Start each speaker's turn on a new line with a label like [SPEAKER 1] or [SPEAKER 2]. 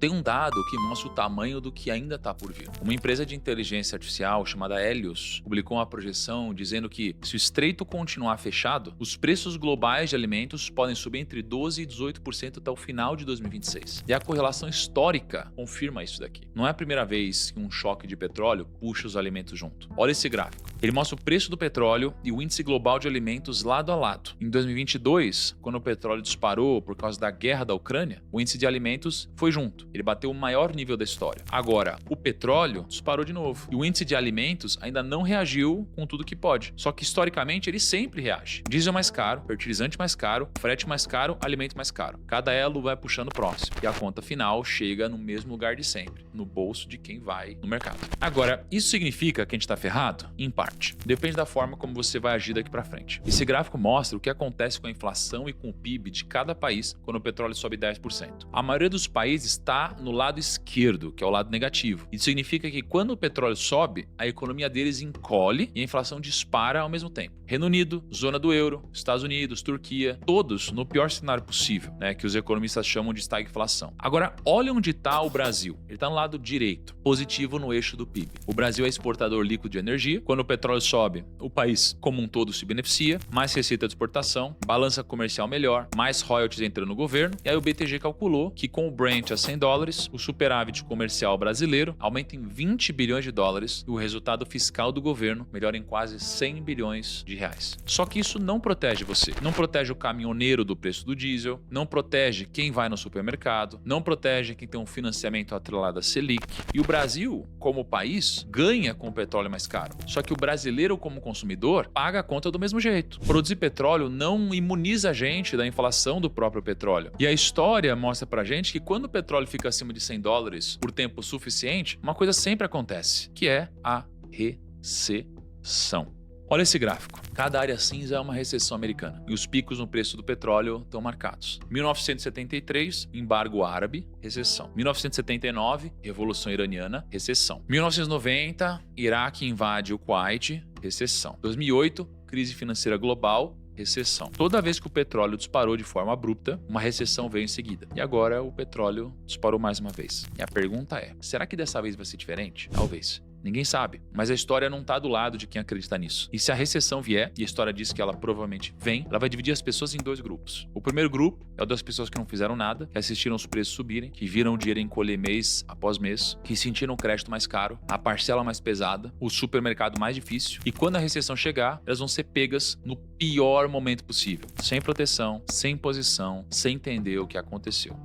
[SPEAKER 1] Tem um dado que mostra o tamanho do que ainda está por vir. Uma empresa de inteligência artificial chamada Helios publicou uma projeção dizendo que, se o estreito continuar fechado, os preços globais de alimentos podem subir entre 12% e 18% até o final de 2026. E a correlação histórica confirma isso daqui. Não é a primeira vez que um choque de petróleo puxa os alimentos junto. Olha esse gráfico. Ele mostra o preço do petróleo e o índice global de alimentos lado a lado. Em 2022, quando o petróleo disparou por causa da guerra da Ucrânia, o índice de alimentos foi junto. Ele bateu o maior nível da história. Agora, o petróleo disparou de novo. E o índice de alimentos ainda não reagiu com tudo que pode. Só que, historicamente, ele sempre reage. Diesel mais caro, fertilizante mais caro, frete mais caro, alimento mais caro. Cada elo vai puxando o próximo. E a conta final chega no mesmo lugar de sempre, no bolso de quem vai no mercado. Agora, isso significa que a gente está ferrado? Em parte. Depende da forma como você vai agir daqui para frente. Esse gráfico mostra o que acontece com a inflação e com o PIB de cada país quando o petróleo sobe 10%. A maioria dos países está no lado esquerdo, que é o lado negativo. Isso significa que quando o petróleo sobe, a economia deles encolhe e a inflação dispara ao mesmo tempo. Reino Unido, zona do euro, Estados Unidos, Turquia, todos no pior cenário possível, que os economistas chamam de estagflação. Agora, olha onde está o Brasil. Ele está no lado direito, positivo no eixo do PIB. O Brasil é exportador líquido de energia. Quando o petróleo sobe, o país como um todo se beneficia, mais receita de exportação, balança comercial melhor, mais royalties entrando no governo. E aí o BTG calculou que com o Brent a $100, o superávit comercial brasileiro aumenta em 20 bilhões de dólares e o resultado fiscal do governo melhora em quase 100 bilhões de reais. Só que isso não protege você. Não protege o caminhoneiro do preço do diesel, não protege quem vai no supermercado, não protege quem tem um financiamento atrelado à Selic. E o Brasil, como país, ganha com o petróleo mais caro. Só que o brasileiro, como consumidor, paga a conta do mesmo jeito. Produzir petróleo não imuniza a gente da inflação do próprio petróleo. E a história mostra pra gente que quando o petróleo fica acima de $100 por tempo suficiente, uma coisa sempre acontece, que é a recessão. Olha esse gráfico. Cada área cinza é uma recessão americana. E os picos no preço do petróleo estão marcados. 1973, embargo árabe, recessão. 1979, Revolução Iraniana, recessão. 1990, Iraque invade o Kuwait, recessão. 2008, crise financeira global, recessão. Toda vez que o petróleo disparou de forma abrupta, uma recessão veio em seguida. E agora o petróleo disparou mais uma vez. E a pergunta é, será que dessa vez vai ser diferente? Talvez. Ninguém sabe, mas a história não está do lado de quem acredita nisso. E se a recessão vier, e a história diz que ela provavelmente vem, ela vai dividir as pessoas em dois grupos. O primeiro grupo é o das pessoas que não fizeram nada, que assistiram os preços subirem, que viram o dinheiro encolher mês após mês, que sentiram o crédito mais caro, a parcela mais pesada, o supermercado mais difícil. E quando a recessão chegar, elas vão ser pegas no pior momento possível. Sem proteção, sem posição, sem entender o que aconteceu.